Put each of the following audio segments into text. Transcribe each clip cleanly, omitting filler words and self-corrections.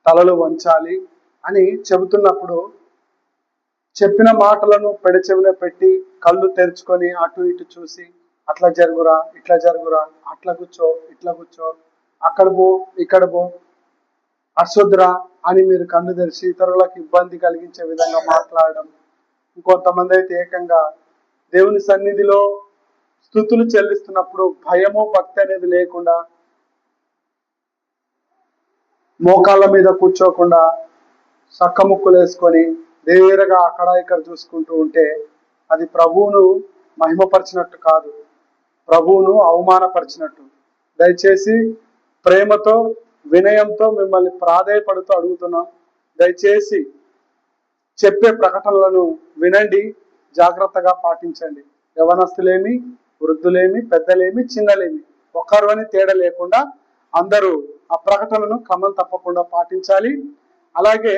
తలలు వంచాలి అని చెబుతున్నప్పుడు చెప్పిన మాటలను పెడచెవిన పెట్టి కళ్ళు తెరుచుకొని అటు ఇటు చూసి అట్లా జరుగురా, ఇట్లా జరుగురా, అట్లా కూర్చో, ఇట్లా కూర్చో, అక్కడ పో, ఇక్కడ పో, అశుద్రా అని మీరు కన్ను తెరిచి ఇతరులకు ఇబ్బంది కలిగించే విధంగా మాట్లాడడం. ఇంకొంతమంది అయితే ఏకంగా దేవుని సన్నిధిలో స్తుతులు చెల్లిస్తున్నప్పుడు భయము భక్తి అనేది లేకుండా మోకాళ్ళ మీద కూర్చోకుండా సక్కముక్కులు వేసుకొని వేరేగా అక్కడ ఇక్కడ చూసుకుంటూ ఉంటే అది ప్రభువును మహిమపరిచినట్టు కాదు, ప్రభువును అవమానపరిచినట్టు. దయచేసి ప్రేమతో వినయంతో మిమ్మల్ని ప్రాధేయపడుతూ అడుగుతున్నాం, దయచేసి చెప్పే ప్రకటనలను వినండి, జాగ్రత్తగా పాటించండి. యవనస్తులేమి, వృద్ధులేమి, పెద్దలేమి, చిన్నలేమి, ఒకరు అని తేడా లేకుండా అందరూ ఆ ప్రకటనను క్రమం తప్పకుండా పాటించాలి. అలాగే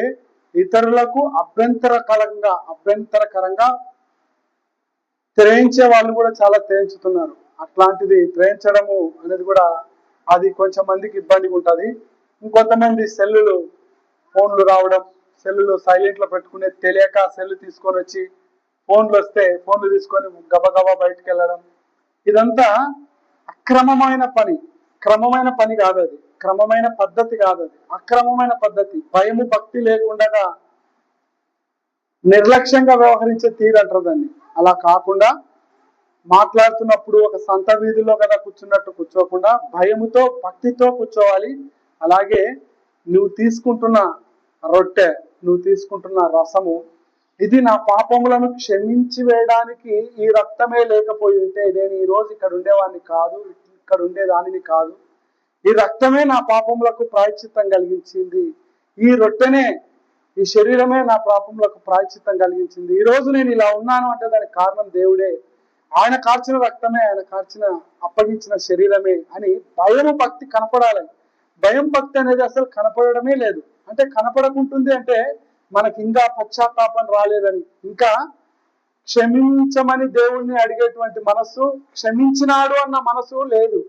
ఇతరులకు అభ్యంతరకరంగా త్రేయించే వాళ్ళు కూడా చాలా త్రేయించుతున్నారు. అట్లాంటిది త్రేయించడము అనేది కూడా అది కొంచెం మందికి ఇబ్బందిగా ఉంటుంది. ఇంకొంతమంది ఫోన్లు రావడం, సెల్లులు సైలెంట్లో పెట్టుకునే తెలియక సెల్లు తీసుకొని వచ్చి ఫోన్లు వస్తే ఫోన్లు తీసుకొని గబగబా బయటకు వెళ్ళడం, ఇదంతా అక్రమమైన పని. క్రమమైన పని కాదు అది, క్రమమైన పద్ధతి కాదు అది, అక్రమమైన పద్ధతి. భయము భక్తి లేకుండా నిర్లక్ష్యంగా వ్యవహరించే తీరు అంటారు దాన్ని. అలా కాకుండా మాట్లాడుతున్నప్పుడు ఒక సంత వీధిలో కదా కూర్చున్నట్టు కూర్చోకుండా భయముతో భక్తితో కూర్చోవాలి. అలాగే నువ్వు తీసుకుంటున్న రొట్టె, నువ్వు తీసుకుంటున్న రసము, ఇది నా పాపములను క్షమించి వేయడానికి ఈ రక్తమే లేకపోయి ఉంటే నేను ఈ రోజు ఇక్కడ ఉండేవాడిని కాదు, ఇక్కడ ఉండేదానిని కాదు. ఈ రక్తమే నా పాపములకు ప్రాయశ్చిత్తం కలిగించింది, ఈ రొట్టెనే, ఈ శరీరమే నా పాపములకు ప్రాయశ్చిత్తం కలిగించింది. ఈ రోజు నేను ఇలా ఉన్నాను అంటే దానికి కారణం దేవుడే, ఆయన కార్చిన రక్తమే, ఆయన అప్పగించిన శరీరమే అని భయము భక్తి కనపడాలి. భయం భక్తి అనేది అసలు కనపడమే లేదు. అంటే కనపడకుంటుంది అంటే మనకి ఇంకా పశ్చాత్తాపం రాలేదని, ఇంకా క్షమించమని దేవుణ్ణి అడిగేటువంటి మనస్సు, క్షమించినాడు అన్న మనసు లేదు.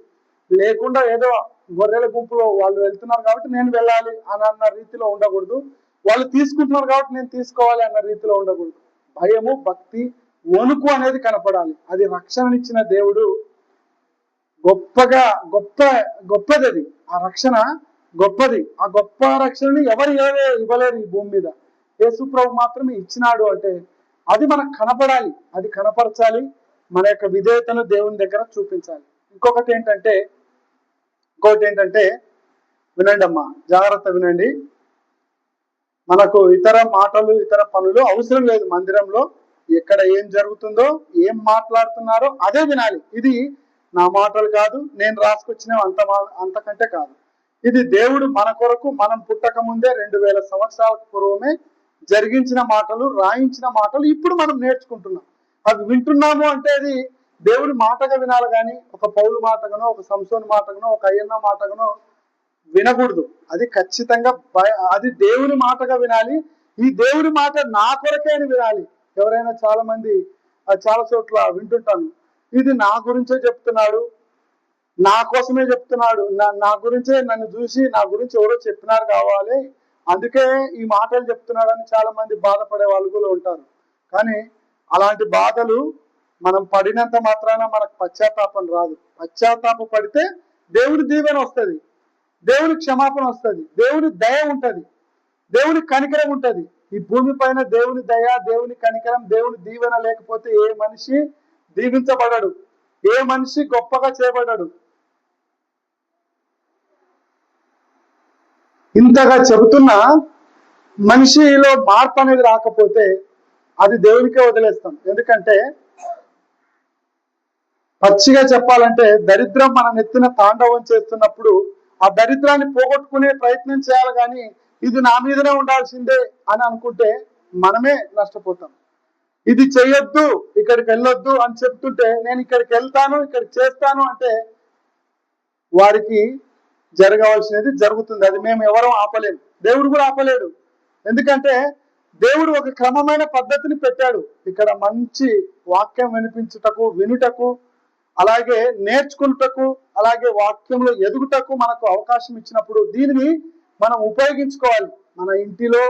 లేకుండా ఏదో గొర్రెల గుంపులో వాళ్ళు వెళ్తున్నారు కాబట్టి నేను వెళ్ళాలి అని అన్న రీతిలో ఉండకూడదు, వాళ్ళు తీసుకుంటున్నారు కాబట్టి నేను తీసుకోవాలి అన్న రీతిలో ఉండకూడదు. భయము భక్తి వణుకు అనేది కనపడాలి. అది రక్షణనిచ్చిన దేవుడు గొప్పది అది. ఆ రక్షణ గొప్పది. ఆ గొప్ప రక్షణని ఎవరు ఇవ్వలేరు ఈ భూమి మీద. యేసు ప్రభు మాత్రమే ఇచ్చినాడు. అంటే అది మనకు కనపడాలి, అది కనపరచాలి, మన యొక్క విధేయతను దేవుని దగ్గర చూపించాలి. ఇంకొకటి ఏంటంటే వినండి అమ్మా, జాగ్రత్త వినండి. మనకు ఇతర మాటలు ఇతర పనులు అవసరం లేదు. మందిరంలో ఎక్కడ ఏం జరుగుతుందో, ఏం మాట్లాడుతున్నారో అదే వినాలి. ఇది నా మాటలు కాదు, నేను రాసుకొచ్చిన అంతకంటే కాదు. ఇది దేవుడు మన కొరకు మనం పుట్టక ముందే 2000 సంవత్సరాల పూర్వమే జరిగించిన మాటలు, రాయించిన మాటలు ఇప్పుడు మనం నేర్చుకుంటున్నాం. అవి వింటున్నాము అంటే అది దేవుడి మాటగా వినాలి, కానీ ఒక పౌలు మాటగానో, ఒక సంసోను మాటగానో, ఒక అయ్యన్న మాటగానో వినకూడదు. అది ఖచ్చితంగా అది దేవుని మాటగా వినాలి. ఈ దేవుడి మాట నా కొరకే అని వినాలి. ఎవరైనా చాలా చోట్ల వింటుంటాను, ఇది నా గురించే చెప్తున్నాడు, నా కోసమే చెప్తున్నాడు, నా గురించే, నన్ను చూసి నా గురించి ఎవరో చెప్పినారు కావాలి, అందుకే ఈ మాటలు చెప్తున్నాడని చాలా మంది బాధపడే వాళ్ళు కూడా ఉంటారు. కానీ అలాంటి బాధలు మనం పడినంత మాత్రాన మనకు పశ్చాత్తాపం రాదు. పశ్చాత్తాప పడితే దేవుడి దీవెన వస్తుంది, దేవుని క్షమాపణ వస్తుంది, దేవుని దయ ఉంటది, దేవుని కనికరం ఉంటది. ఈ భూమి పైన దేవుని దయ, దేవుని కనికరం, దేవుని దీవెన లేకపోతే ఏ మనిషి దీవించబడడు, ఏ మనిషి గొప్పగా చేయబడడు. ఇంతగా చెబుతున్నా మనిషిలో మార్పు అనేది రాకపోతే అది దేవునికే వదిలేస్తాం. ఎందుకంటే పచ్చిగా చెప్పాలంటే దరిద్రం మన నెత్తిన తాండవం చేస్తున్నప్పుడు ఆ దరిద్రాన్ని పోగొట్టుకునే ప్రయత్నం చేయాలి, కానీ ఇది నా మీదనే ఉండాల్సిందే అని అనుకుంటే మనమే నష్టపోతాం. ఇది చెయ్యొద్దు, ఇక్కడికి వెళ్ళొద్దు అని చెప్తుంటే నేను ఇక్కడికి వెళ్తాను, ఇక్కడికి చేస్తాను అంటే వారికి జరగవలసినది జరుగుతుంది. అది మేము ఎవరూ ఆపలేము, దేవుడు కూడా ఆపలేడు. ఎందుకంటే దేవుడు ఒక క్రమమైన పద్ధతిని పెట్టాడు. ఇక్కడ మంచి వాక్యం వినుటకు, అలాగే నేర్చుకున్నటకు, అలాగే వాక్యంలో ఎదుగుటకు మనకు అవకాశం ఇచ్చినప్పుడు దీనిని మనం ఉపయోగించుకోవాలి. మన ఇంటిలో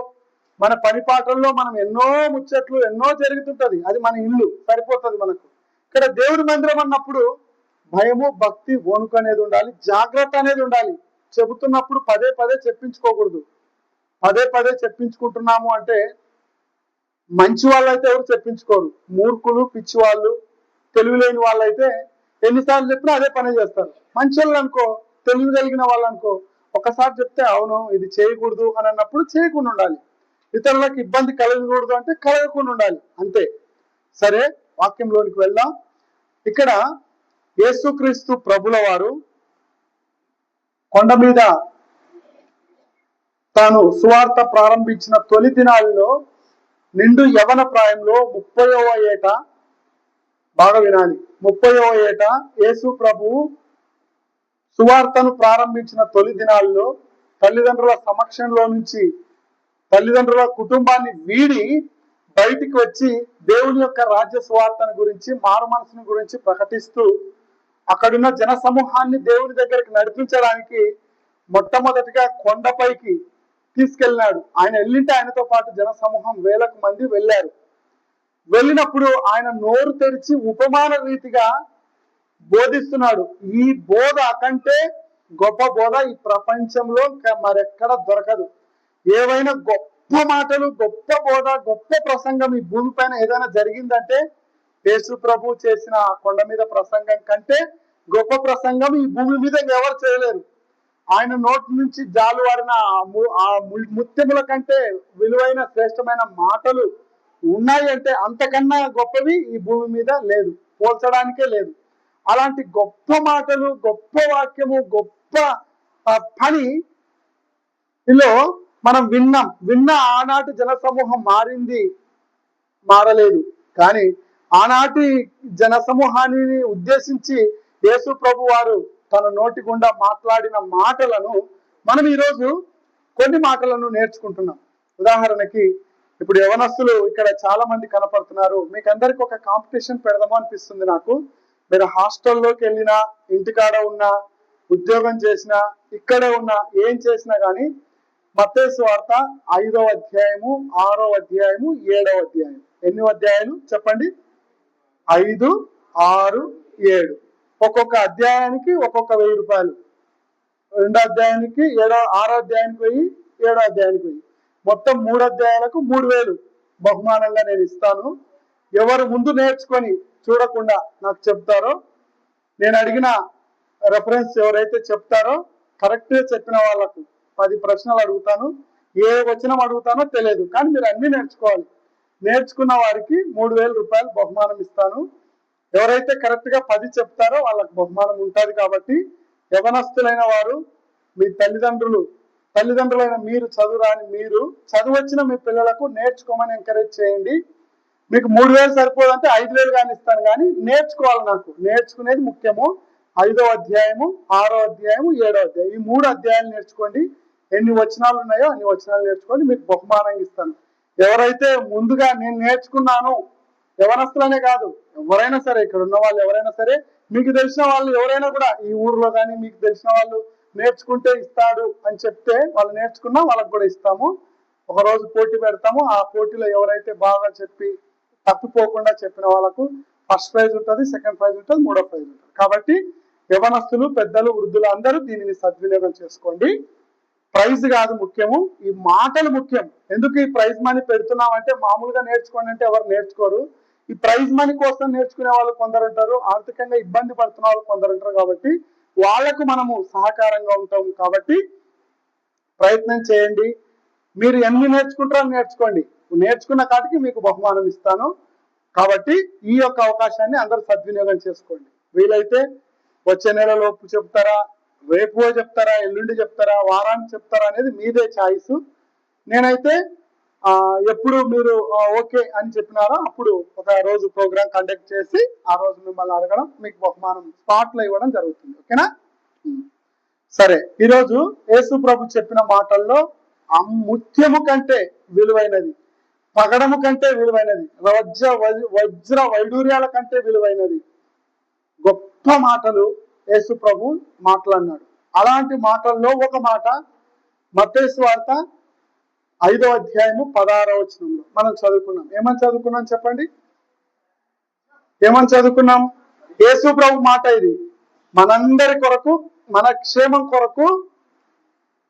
మన పని పాటల్లో మనం ఎన్నో ముచ్చట్లు ఎన్నో జరుగుతుంటది, అది మన ఇల్లు సరిపోతుంది మనకు. ఇక్కడ దేవుడి మందిరం అన్నప్పుడు భయము, భక్తి, వణుకు అనేది ఉండాలి, జాగ్రత్త అనేది ఉండాలి. చెబుతున్నప్పుడు పదే పదే చెప్పించుకోకూడదు. పదే పదే చెప్పించుకుంటున్నాము అంటే మంచి వాళ్ళైతే ఎవరు చెప్పించుకోరు. మూర్ఖులు, పిచ్చి వాళ్ళు, తెలివి లేని వాళ్ళైతే ఎన్నిసార్లు చెప్పినా అదే పని చేస్తారు. మంచి వాళ్ళు అనుకో, తెలివి కలిగిన వాళ్ళు అనుకో, ఒకసారి చెప్తే అవును ఇది చేయకూడదు అని అన్నప్పుడు చేయకుండా ఉండాలి. ఇతరులకు ఇబ్బంది కలగకూడదు అంటే కలగకుండా ఉండాలి, అంతే. సరే, వాక్యంలోనికి వెళ్దాం. ఇక్కడ యేసుక్రీస్తు ప్రభుల వారు కొండ మీద తాను సువార్త ప్రారంభించిన తొలి దినాల్లో నిండు యవన ప్రాయంలో 30వ ఏట, బాగా వినాలి, 30వ ఏట యేసు ప్రభువు సువార్తను ప్రారంభించిన తొలి దినాల్లో తల్లిదండ్రుల సమక్షంలో నుంచి, తల్లిదండ్రుల కుటుంబాన్ని వీడి బయటికి వచ్చి దేవుని యొక్క రాజ్య సువార్తను గురించి, మారు మనసుని గురించి ప్రకటిస్తూ అక్కడున్న జన సమూహాన్ని దేవుని దగ్గరికి నడిపించడానికి మొట్టమొదటిగా కొండపైకి తీసుకెళ్ళినాడు. ఆయన వెళ్ళింటే ఆయనతో పాటు జన సమూహం వేలకు మంది వెళ్ళారు. వెళ్ళినప్పుడు ఆయన నోరు తెరిచి ఉపమాన రీతిగా బోధిస్తున్నాడు. ఈ బోధ కంటే గొప్ప బోధ ఈ ప్రపంచంలో మరెక్కడ దొరకదు. ఏవైనా గొప్ప మాటలు, గొప్ప బోధ, గొప్ప ప్రసంగం ఈ భూమి పైన ఏదైనా జరిగిందంటే యేసు ప్రభు చేసిన కొండ మీద ప్రసంగం కంటే గొప్ప ప్రసంగం ఈ భూమి మీద ఎవరు చేయలేరు. ఆయన నోటి నుంచి జాలువారిన ఆ ముత్యముల కంటే విలువైన శ్రేష్టమైన మాటలు ఉన్నాయి అంటే అంతకన్నా గొప్పవి ఈ భూమి మీద లేదు, పోల్చడానికే లేదు. అలాంటి గొప్ప మాటలు, గొప్ప వాక్యము, గొప్ప పని ఇలా మనం విన్న ఆనాటి జన సమూహం మారింది, మారలేదు. కానీ ఆనాటి జన సమూహాన్ని ఉద్దేశించి యేసు ప్రభు వారు తన నోటి గుండా మాట్లాడిన మాటలను మనం ఈరోజు కొన్ని మాటలను నేర్చుకుంటున్నాం. ఉదాహరణకి ఇప్పుడు యవనస్తులు ఇక్కడ చాలా మంది కనపడుతున్నారు. మీకు అందరికి ఒక కాంపిటీషన్ పెడదామో అనిపిస్తుంది నాకు. మీరు హాస్టల్లోకి వెళ్ళినా, ఇంటికాడ ఉన్నా, ఉద్యోగం చేసినా, ఇక్కడే ఉన్నా, ఏం చేసినా కానీ మత్తయి సువార్త 5వ అధ్యాయము, 6వ అధ్యాయము, 7వ అధ్యాయం. ఎన్ని అధ్యాయాలు చెప్పండి? 5, 6, 7. ఒక్కొక్క అధ్యాయానికి ఒక్కొక్క 1000 రూపాయలు. 2వ అధ్యాయానికి 6వ అధ్యాయానికి 1000, 7వ అధ్యాయానికి 1000. మొత్తం 3 అధ్యాయాలకు 3000 బహుమానంగా నేను ఇస్తాను. ఎవరు ముందు నేర్చుకొని చూడకుండా నాకు చెప్తారో, నేను అడిగిన రెఫరెన్స్ ఎవరైతే చెప్తారో కరెక్ట్గా చెప్పిన వాళ్ళకు 10 ప్రశ్నలు అడుగుతాను. ఏ వచనం అడుగుతానో తెలియదు, కానీ మీరు అన్ని నేర్చుకోవాలి. నేర్చుకున్న వారికి 3000 రూపాయలు బహుమానం ఇస్తాను. ఎవరైతే కరెక్ట్ గా 10 చెప్తారో వాళ్ళకి బహుమానం ఉంటుంది. కాబట్టి యవనస్తులైన వారు, మీ తల్లిదండ్రులైన మీరు, చదువురాని మీరు, చదువు వచ్చిన మీ పిల్లలకు నేర్చుకోమని ఎంకరేజ్ చేయండి. మీకు 3000 సరిపోదంటే 5000 కానీ ఇస్తాను, కానీ నేర్చుకోవాలి. నాకు నేర్చుకునేది ముఖ్యము. 5వ అధ్యాయము, 6వ అధ్యాయము, 7వ అధ్యాయం, ఈ 3 అధ్యాయాలు నేర్చుకోండి. ఎన్ని వచనాలు ఉన్నాయో అన్ని వచనాలు నేర్చుకోండి, మీకు బహుమానం ఇస్తాను. ఎవరైతే ముందుగా నేను నేర్చుకున్నాను, యవనస్తులనే కాదు, ఎవరైనా సరే, ఇక్కడ ఉన్న వాళ్ళు ఎవరైనా సరే, మీకు తెలిసిన వాళ్ళు ఎవరైనా కూడా ఈ ఊర్లో కానీ మీకు తెలిసిన వాళ్ళు నేర్చుకుంటే ఇస్తాడు అని చెప్తే వాళ్ళు నేర్చుకున్నా వాళ్ళకి కూడా ఇస్తాము. ఒకరోజు పోటీ పెడతాము. ఆ పోటీలో ఎవరైతే బాగా చెప్పి తప్పిపోకుండా చెప్పిన వాళ్ళకు ఫస్ట్ ప్రైజ్ ఉంటుంది, సెకండ్ ప్రైజ్ ఉంటుంది, 3వ ప్రైజ్ ఉంటుంది. కాబట్టి యవనస్తులు, పెద్దలు, వృద్ధులు అందరూ దీనిని సద్వినియోగం చేసుకోండి. ప్రైజ్ కాదు ముఖ్యము, ఈ మాటలు ముఖ్యం. ఎందుకు ఈ ప్రైజ్ మనీ పెడుతున్నామంటే మామూలుగా నేర్చుకోండి అంటే ఎవరు నేర్చుకోరు. ఈ ప్రైజ్ మనీ కోసం నేర్చుకునే వాళ్ళు కొందరు ఉంటారు, ఆర్థికంగా ఇబ్బంది పడుతున్న వాళ్ళు కొందరు ఉంటారు. కాబట్టి వాళ్లకు మనము సహకారంగా ఉంటాము. కాబట్టి ప్రయత్నం చేయండి. మీరు ఎన్ని నేర్చుకుంటారో నేర్చుకోండి. నేర్చుకున్న కాటికి మీకు బహుమానం ఇస్తాను. కాబట్టి ఈ యొక్క అవకాశాన్ని అందరూ సద్వినియోగం చేసుకోండి. వీలైతే వచ్చే నెలలోపు చెప్తారా, రేపు చెప్తారా, ఎల్లుండి చెప్తారా, వారానికి చెప్తారా అనేది మీదే ఛాయిస్. నేనైతే ఎప్పుడు మీరు ఓకే అని చెప్పినారో అప్పుడు ఒక రోజు ప్రోగ్రామ్ కండక్ట్ చేసి ఆ రోజు మిమ్మల్ని అడగడం, మీకు బహుమానం స్పాట్లో ఇవ్వడం జరుగుతుంది. ఓకేనా? సరే, ఈరోజు యేసు ప్రభు చెప్పిన మాటల్లో ముత్యము కంటే విలువైనది, పగడము కంటే విలువైనది, వజ్ర వైడూర్యాల కంటే విలువైనది గొప్ప మాటలు యేసు ప్రభు మాట్లాడినాడు. అలాంటి మాటల్లో ఒక మాట, మత్తయి సువార్త 5వ అధ్యాయము 16వ వచనంలో మనం చదువుకున్నాం. ఏమని చదువుకున్నాం చెప్పండి? ఏమని చదువుకున్నాం? యేసు ప్రభు మాట ఇది. మనందరి కొరకు, మన క్షేమం కొరకు,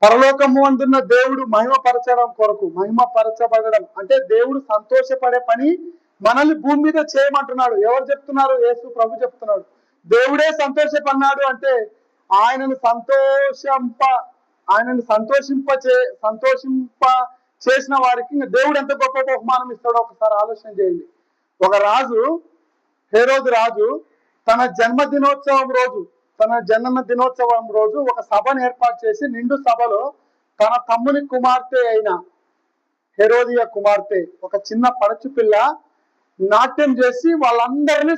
పరలోకము అందున్న దేవుడు మహిమపరచడం కొరకు, మహిమపరచబడడం అంటే దేవుడు సంతోషపడే పని మనల్ని భూమి మీద చేయమంటున్నాడు. ఎవరు చెప్తున్నారు? యేసు ప్రభు చెప్తున్నాడు. దేవుడే సంతోషపడినాడు అంటే ఆయనను సంతోషింప చేసిన వారికి దేవుడు ఎంత గొప్ప బహుమానం ఇస్తాడో ఒకసారి ఆలోచన చేయండి. ఒక రాజు, హేరోదు రాజు, తన జన్మ దినోత్సవం రోజు ఒక సభను ఏర్పాటు చేసి నిండు సభలో తన తమ్ముని కుమార్తె అయిన హెరోదియ కుమార్తె ఒక చిన్న పడుచు పిల్ల నాట్యం చేసి వాళ్ళందరినీ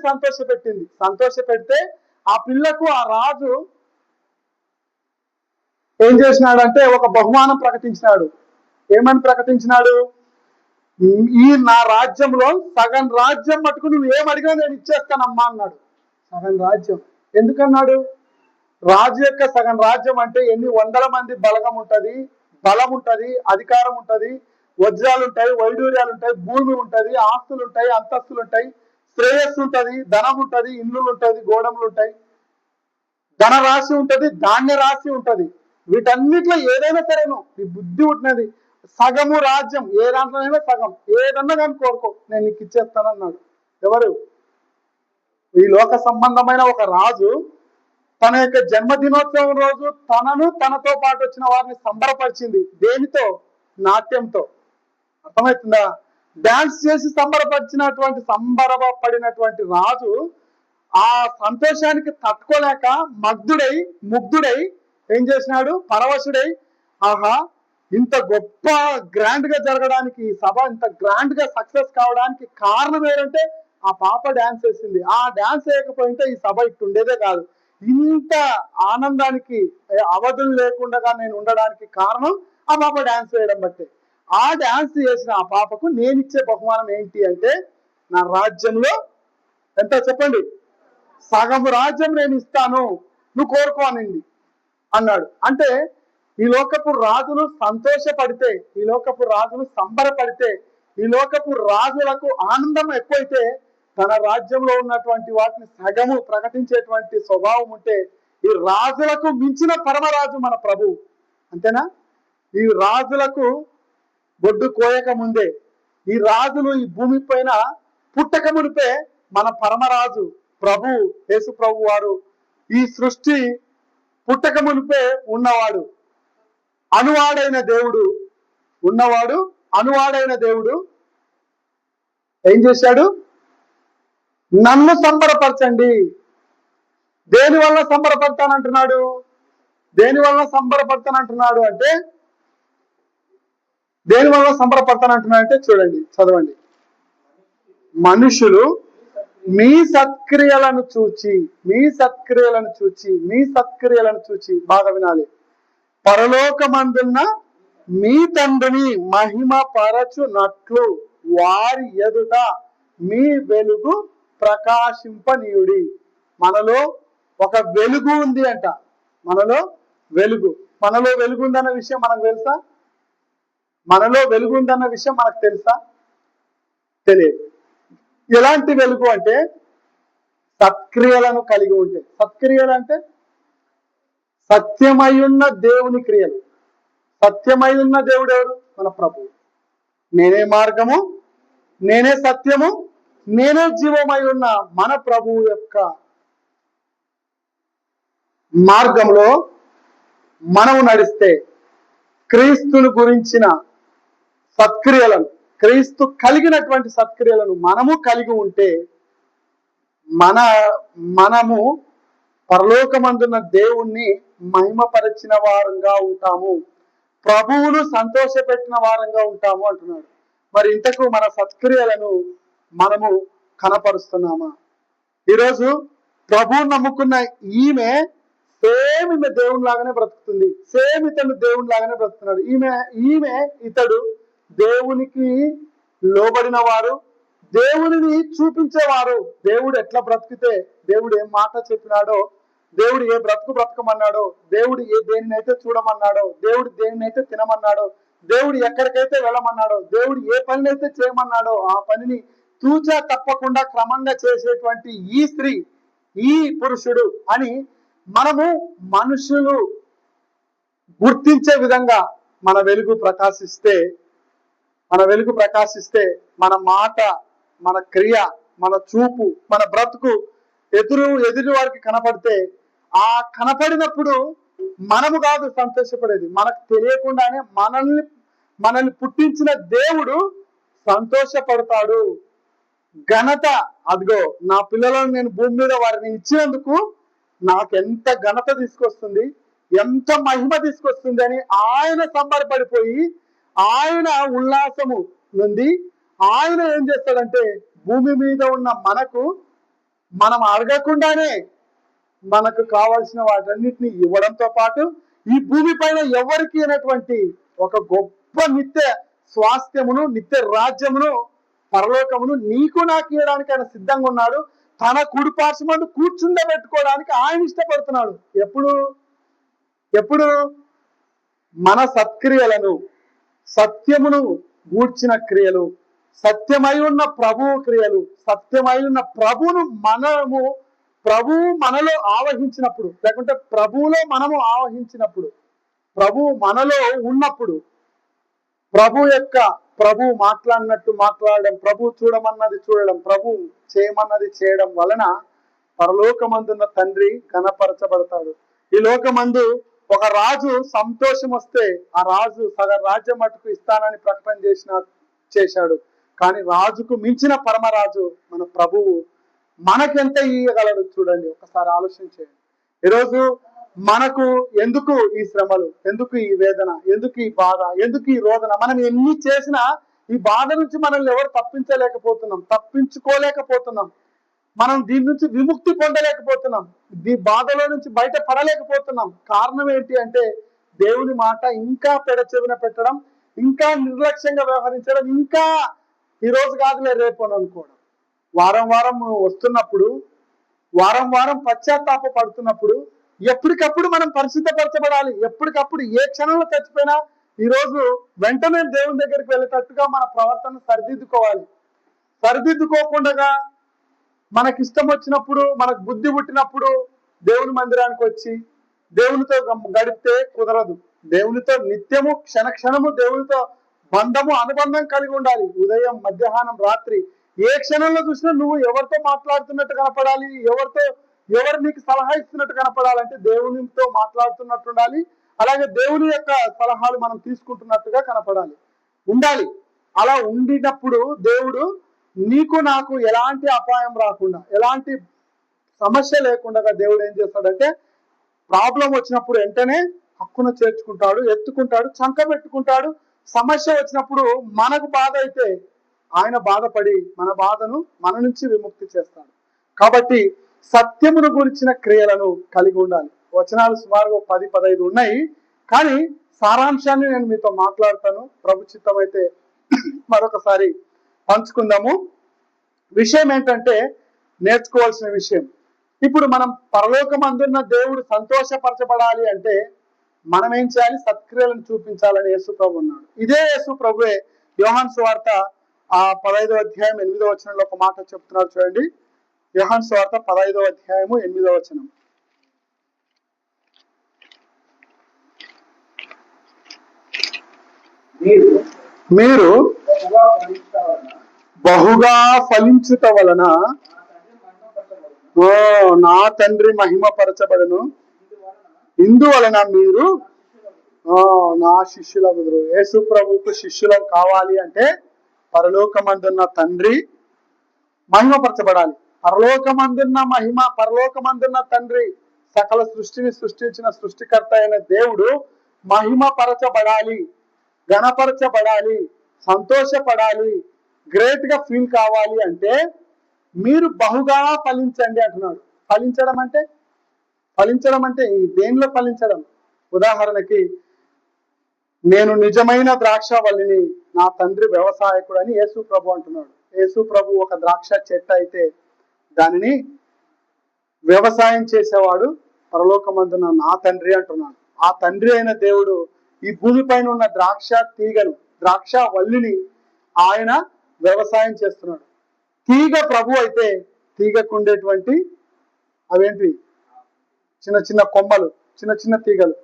సంతోషపెడితే ఆ పిల్లకు ఆ రాజు ఏం చేసినాడంటే ఒక బహుమానం ప్రకటించినాడు. ఏమని ప్రకటించినాడు? ఈ నా రాజ్యంలో సగం రాజ్యం మటుకు నువ్వు ఏమడిగినా నేను ఇచ్చేస్తానమ్మా అన్నాడు. సగం రాజ్యం ఎందుకన్నాడు? రాజు యొక్క సగం రాజ్యం అంటే ఎన్ని వందల మంది బలం ఉంటది, అధికారం ఉంటది, వజ్రాలు ఉంటాయి, వైడూర్యాలు ఉంటాయి, భూమి ఉంటది, ఆస్తులు ఉంటాయి, అంతస్తులు ఉంటాయి, శ్రేయస్సు ఉంటది, ధనం ఉంటది, ఇల్లులు ఉంటది, గోడములు ఉంటాయి, ధన రాశి ఉంటది, ధాన్య రాశి ఉంటది. వీటన్నిటిలో ఏదైనా సరేను నీ బుద్ధి ఉంటున్నది. సగము రాజ్యం, ఏ దాంట్లోనైనా సగం, ఏదన్నా కానీ కోరుకో నేను నీకు ఇచ్చేస్తానన్నాడు. ఎవరు? ఈ లోక సంబంధమైన ఒక రాజు తన యొక్క జన్మదినోత్సవం రోజు తనతో పాటు వచ్చిన వారిని సంబరపరిచింది. దేనితో? నాట్యంతో. అర్థమవుతుందా? డాన్స్ చేసి సంబరపడినటువంటి రాజు ఆ సంతోషానికి తట్టుకోలేక ముగ్ధుడై ఏం చేసినాడు? పరవశుడై, ఆహా, ఇంత గొప్ప గ్రాండ్ గా జరగడానికి, ఈ సభ ఇంత గ్రాండ్ గా సక్సెస్ కావడానికి కారణం ఏంటంటే ఆ పాప డాన్స్ వేసింది. ఆ డాన్స్ వేయకపోయింటే ఈ సభ ఇట్టుండేదే కాదు. ఇంత ఆనందానికి అవధులు లేకుండా నేను ఉండడానికి కారణం ఆ పాప డాన్స్ వేయడం బట్టే. ఆ డాన్స్ చేసిన ఆ పాపకు నేను ఇచ్చే బహుమానం ఏంటి అంటే, నా రాజ్యంలో ఎంత చెప్పండి? సగం రాజ్యం నేను ఇస్తాను, నువ్వు కోరుకోనండి అన్నాడు. అంటే ఈ లోకపు రాజులు సంతోషపడితే, ఈ లోకపు రాజులు సంబరపడితే, ఈ లోకపు రాజులకు ఆనందం ఎక్కువైతే తన రాజ్యంలో ఉన్నటువంటి వాటిని సగము ప్రకటించేటువంటి స్వభావం ఉంటే, ఈ రాజులకు మించిన పరమరాజు మన ప్రభు. అంతేనా? ఈ రాజులకు బొడ్డు కోయక ముందే, ఈ రాజులు ఈ భూమి పైన పుట్టక మునిపే మన పరమరాజు ప్రభు యేసు ప్రభు వారు ఈ సృష్టి పుట్టక మునిపే ఉన్నవాడు, అనువాడైన దేవుడు ఏం చేశాడు? నన్ను సంబరపరచండి. దేని వల్ల సంబరపడతానంటున్నాడు అంటే చూడండి, చదవండి. మనుషులు మీ సత్క్రియలను చూచి బాగా వినాలి. పరలోకమందున్న మీ తండ్రిని మహిమ పరచునట్లు వారి ఎదుట మీ వెలుగు ప్రకాశింపనీయుడి. మనలో ఒక వెలుగు ఉంది అంట. మనలో వెలుగు ఉందన్న విషయం మనకు తెలుసా? తెలియదు. ఎలాంటి వెలుగు అంటే సత్క్రియలను కలిగి ఉంటే. సత్క్రియలు అంటే సత్యమయున్న దేవుని క్రియలు. సత్యమయున్న దేవుడు ఎవరు? మన ప్రభువు. నేనే మార్గము, నేనే సత్యము, నేనే జీవమై ఉన్న మన ప్రభువు యొక్క మార్గంలో మనము నడిస్తే, క్రీస్తును గురించిన సత్క్రియలను, క్రీస్తు కలిగినటువంటి సత్క్రియలను మనము కలిగి ఉంటే మనము పరలోకమందున్న దేవుణ్ణి మహిమపరిచిన వారంగా ఉంటాము, ప్రభువును సంతోషపెట్టిన వారంగా ఉంటాము అంటున్నాడు. మరి ఇంతకు మన సత్క్రియలను మనము కనపరుస్తున్నామా? ఈరోజు ప్రభువుని నమ్ముకున్న ఈమె దేవుని లాగానే బ్రతుకుతుంది. ఇతడు దేవుని లాగానే బ్రతుకుతున్నాడు. ఇతడు దేవునికి లోబడిన వారు, దేవునిని చూపించేవారు. దేవుడు ఎట్లా బ్రతికితే, దేవుడు ఏం మాట చెప్పినాడో దేవుడు ఏ బ్రతుకు బ్రతకమన్నాడో, దేవుడు దేనినైతే చూడమన్నాడో, దేవుడు దేనినైతే తినమన్నాడో, దేవుడు ఎక్కడికైతే వెళ్ళమన్నాడో, దేవుడు ఏ పనినైతే చేయమన్నాడో ఆ పనిని తూచా తప్పకుండా క్రమంగా చేసేటువంటి ఈ స్త్రీ, ఈ పురుషుడు అని మనము మనుషులు గుర్తించే విధంగా మన వెలుగు ప్రకాశిస్తే మన మాట, మన క్రియ, మన చూపు, మన బ్రతుకు ఎదురు వారికి కనపడితే, ఆ కనపడినప్పుడు మనము కాదు సంతోషపడేది, మనకు తెలియకుండానే మనల్ని పుట్టించిన దేవుడు సంతోషపడతాడు. ఘనత, అదిగో నా పిల్లలను నేను భూమి మీద వారిని ఇచ్చినందుకు నాకు ఎంత ఘనత తీసుకొస్తుంది, ఎంత మహిమ తీసుకొస్తుంది అని ఆయన సంబరపడిపోయి, ఆయన ఉల్లాసము నుండి ఆయన ఏం చేస్తాడంటే భూమి మీద ఉన్న మనం అడగకుండానే మనకు కావాల్సిన వాటన్నిటిని ఇవ్వడంతో పాటు ఈ భూమి పైన ఎవరికి అయినటువంటి ఒక గొప్ప నిత్య స్వాస్థ్యమును, నిత్య రాజ్యమును, పరలోకమును నీకు నాకు ఇవ్వడానికి ఆయన సిద్ధంగా ఉన్నాడు. తన కుడి పార్శ్వమందు కూర్చుండబెట్టుకోవడానికి ఆయన ఇష్టపడుతున్నాడు. ఎప్పుడు మన సత్క్రియలను, సత్యమును గూర్చిన క్రియలు, సత్యమై ఉన్న ప్రభువు క్రియలు, సత్యమై ఉన్న ప్రభువును ప్రభువు మనలో ఆవహించినప్పుడు, లేకుంటే ప్రభువులో మనము ఆవహించినప్పుడు, ప్రభువు మనలో ఉన్నప్పుడు, ప్రభు మాట్లాడినట్టు మాట్లాడడం, ప్రభు చూడమన్నది చూడడం, ప్రభు చేయమన్నది చేయడం వలన పరలోకమందున్న తండ్రి కనపరచబడతాడు. ఈ లోకమందు ఒక రాజు సంతోషం వస్తే ఆ రాజు సగం రాజ్యం మటుకు ఇస్తానని ప్రకటన చేశాడు. కానీ రాజుకు మించిన పరమరాజు మన ప్రభువు మనకెంత ఇయ్యగలడు చూడండి, ఒకసారి ఆలోచించేయండి. ఈరోజు మనకు ఎందుకు ఈ శ్రమలు, ఎందుకు ఈ వేదన, ఎందుకు ఈ బాధ, ఎందుకు ఈ రోదన? మనం ఎన్ని చేసినా ఈ బాధ నుంచి మనల్ని ఎవరు తప్పించుకోలేకపోతున్నాం. మనం దీని నుంచి విముక్తి పొందలేకపోతున్నాం, ఈ బాధలో నుంచి బయటపడలేకపోతున్నాం. కారణం ఏంటి అంటే దేవుని మాట ఇంకా పెడచెవిన పెట్టడం, ఇంకా నిర్లక్ష్యంగా వ్యవహరించడం, ఇంకా ఈ రోజు కాదులే రేపు అని అనుకోవడం. వారం వస్తున్నప్పుడు, వారం పశ్చాత్తాప పడుతున్నప్పుడు ఎప్పటికప్పుడు మనం పరిశుద్ధపరచబడాలి. ఎప్పటికప్పుడు ఏ క్షణంలో చచ్చిపోయినా ఈ రోజు వెంటనే దేవుని దగ్గరికి వెళ్ళేటట్టుగా మన ప్రవర్తన సరిదిద్దుకోకుండా మనకి ఇష్టం వచ్చినప్పుడు, మనకు బుద్ధి పుట్టినప్పుడు దేవుని మందిరానికి వచ్చి దేవునితో గడిపితే కుదరదు. దేవునితో నిత్యము క్షణము దేవునితో అనుబంధం కలిగి ఉండాలి. ఉదయం, మధ్యాహ్నం, రాత్రి ఏ క్షణంలో చూసినా నువ్వు ఎవరితో మాట్లాడుతున్నట్టు కనపడాలి, ఎవరు నీకు సలహా ఇస్తున్నట్టు కనపడాలంటే దేవునితో మాట్లాడుతున్నట్టు ఉండాలి. అలాగే దేవుని యొక్క సలహాలు మనం తీసుకుంటున్నట్టుగా ఉండాలి. అలా ఉండినప్పుడు దేవుడు నీకు నాకు ఎలాంటి అపాయం రాకుండా, ఎలాంటి సమస్య లేకుండా దేవుడు ఏం చేస్తాడంటే ప్రాబ్లం వచ్చినప్పుడు వెంటనే హక్కును చేర్చుకుంటాడు, ఎత్తుకుంటాడు, చంక పెట్టుకుంటాడు. సమస్య వచ్చినప్పుడు మనకు బాధ అయితే ఆయన బాధపడి మన బాధను మన నుంచి విముక్తి చేస్తాడు. కాబట్టి సత్యమును గురించిన క్రియలను కలిగి ఉండాలి. వచనాలు సుమారుగా 10-15 ఉన్నాయి, కానీ సారాంశాన్ని నేను మీతో మాట్లాడతాను. ప్రభు చిత్తం అయితే మరొకసారి పంచుకుందాము. విషయం ఏంటంటే నేర్చుకోవాల్సిన విషయం, ఇప్పుడు మనం పరలోకమందున్న దేవుడు సంతోషపరచబడాలి అంటే మనం ఏం చేయాలి? సత్క్రియలను చూపించాలని యేసు ప్రభు ఉన్నాడు. ఇదే యేసు ప్రభువే యోహాను సువార్త 15వ అధ్యాయం 8వ వచనంలో ఒక మాట చెప్తున్నాడు చూడండి. యోహాను సువార్త 15వ అధ్యాయము 8వ వచనం. మీరు బహుగా ఫలించుట వలన నా తండ్రి మహిమపరచబడును, ఇందువలన మీరు నా శిష్యులగుదురు. యేసు ప్రభువుకు శిష్యులం కావాలి అంటే పరలోకమందున్న తండ్రి మహిమపరచబడాలి. పరలోకమందున్న తండ్రి, సకల సృష్టిని సృష్టించిన సృష్టికర్త అయిన దేవుడు మహిమపరచబడాలి, ఘనపరచబడాలి, సంతోషపడాలి, గ్రేట్ గా ఫీల్ కావాలి అంటే మీరు బహుగా ఫలించండి అంటున్నాడు. ఫలించడం అంటే దేనిలో ఫలించడం? ఉదాహరణకి నేను నిజమైన ద్రాక్షవల్లిని, నా తండ్రి వ్యవసాయకుడు అని యేసు ప్రభు అంటున్నాడు. యేసు ప్రభు ఒక ద్రాక్ష చెట్టు అయితే దానిని వ్యవసాయం చేసేవాడు పరలోకమందున నా తండ్రి అంటున్నాడు. ఆ తండ్రి అయిన దేవుడు ఈ భూమి పైన ఉన్న ద్రాక్ష తీగను, ద్రాక్ష వల్లిని ఆయన వ్యవసాయం చేస్తున్నాడు. తీగ ప్రభు అయితే తీగకుండేటువంటి అవేంటి చిన్న చిన్న కొమ్మలు, చిన్న చిన్న తీగలు.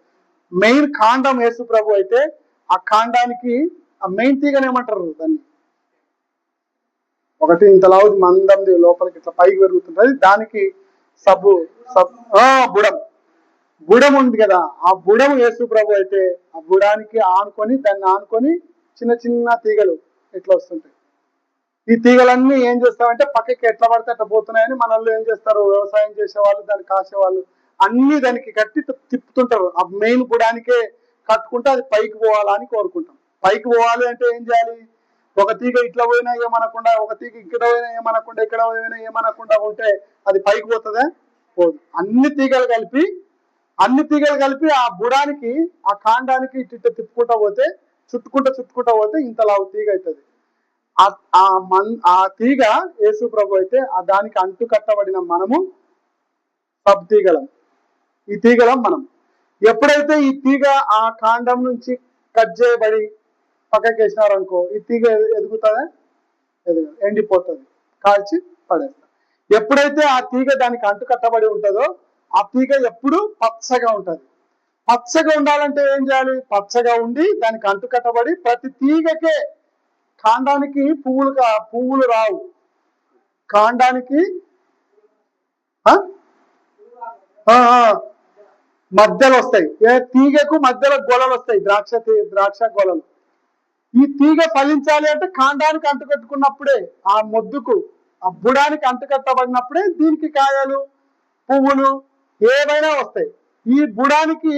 మెయిన్ కాండం యేసు ప్రభు అయితే ఆ కాండానికి ఆ మెయిన్ తీగని ఏమంటారు దాన్ని, ఒకటి ఇంతలావు మందంది లోపలికి ఇట్లా పైకి పెరుగుతుంటది, దానికి బుడం ఉంది కదా, ఆ బుడం యేసు ప్రభు అయితే ఆ బుడానికి ఆనుకొని దాన్ని ఆనుకొని చిన్న చిన్న తీగలు ఇట్లా వస్తుంటాయి. ఈ తీగలన్నీ ఏం చేస్తామంటే పక్కకి ఎట్లా పడితే అట్లా పోతున్నాయని మన వాళ్ళు ఏం చేస్తారు, వ్యవసాయం చేసేవాళ్ళు, దాన్ని కాసేవాళ్ళు అన్ని దానికి కట్టి తిప్పుతుంటారు. ఆ మెయిన్ బుడానికే కట్టుకుంటే అది పైకి పోవాలా అని కోరుకుంటాం. పైకి పోవాలి అంటే ఏం చేయాలి, ఒక తీగ ఇట్లా పోయినా ఏమనకుండా, ఒక తీగ ఇక్కడ పోయినా ఏమనకుండా, ఇక్కడ పోయినా ఏమనకుండా ఉంటే అది పైకి పోతుందా, పోదు. అన్ని తీగలు కలిపి ఆ బుడానికి, ఆ కాండానికి ఇటు తిప్పుకుంటా పోతే, చుట్టుకుంటా పోతే ఇంతలావు తీగ అవుతుంది. ఆ తీగ యేసు ప్రభు అయితే ఆ దానికి అంటు కట్టబడిన మనము సబ్ తీగలం. ఈ తీగలం మనం. ఎప్పుడైతే ఈ తీగ ఆ కాండం నుంచి కట్ చేయబడి పక్కకి వేసినారనుకో, ఈ తీగ ఎదుగుతుందా, ఎండిపోతుంది, కాల్చి పడేస్తారు. ఎప్పుడైతే ఆ తీగ దానికి అంటు కట్టబడి ఉంటుందో ఆ తీగ ఎప్పుడు పచ్చగా ఉంటుంది. పచ్చగా ఉండాలంటే ఏం చేయాలి, పచ్చగా ఉండి దానికి అంటు కట్టబడి, ప్రతి తీగకే, కాండానికి పువ్వులు రావు, కాండానికి మధ్యలో వస్తాయి, తీగకు మధ్యలో గొలలు వస్తాయి, ద్రాక్ష గొలలు. ఈ తీగ ఫలించాలి అంటే కాండానికి అంటుకట్టుకున్నప్పుడే, ఆ మొద్దుకు ఆ బుడానికి అంటుకట్టబడినప్పుడే దీనికి కాయలు, పువ్వులు ఏవైనా వస్తాయి. ఈ బుడానికి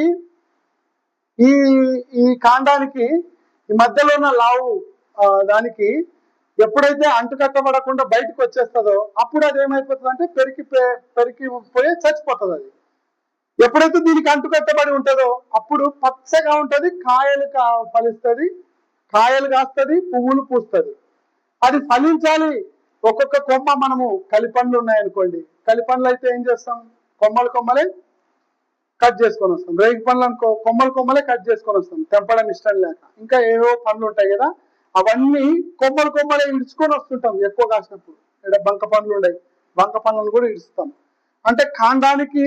ఈ కాండానికి ఈ మధ్యలో ఉన్న లావు దానికి ఎప్పుడైతే అంటుకట్టబడకుండా బయటకు వచ్చేస్తుందో అప్పుడు అది ఏమైపోతుంది అంటే పెరిగిపోయి చచ్చిపోతుంది. అది ఎప్పుడైతే దీనికి అంటుకట్టబడి ఉంటుందో అప్పుడు పచ్చగా ఉంటుంది, కాయలు ఫలిస్తుంది, కాయలు కాస్తుంది, పువ్వులు పూస్తుంది. అది ఫలించాలి. ఒక్కొక్క కొమ్మ, మనము కలిపండ్లు ఉన్నాయనుకోండి, కలిపండ్లు అయితే ఏం చేస్తాం, కొమ్మలే కట్ చేసుకొని వస్తాం. రేగి పండ్లు అనుకో, కొమ్మలే కట్ చేసుకొని వస్తాం, తెంపడం ఇష్టం లేక. ఇంకా ఏవో పండ్లు ఉంటాయి కదా, అవన్నీ కొమ్మలే ఇడుచుకొని వస్తుంటాం. ఎక్కువ కాసినప్పుడు ఇక్కడ బంక పండ్లు ఉన్నాయి, బంక పండ్లను కూడా ఇడుస్తాం. అంటే కాండానికి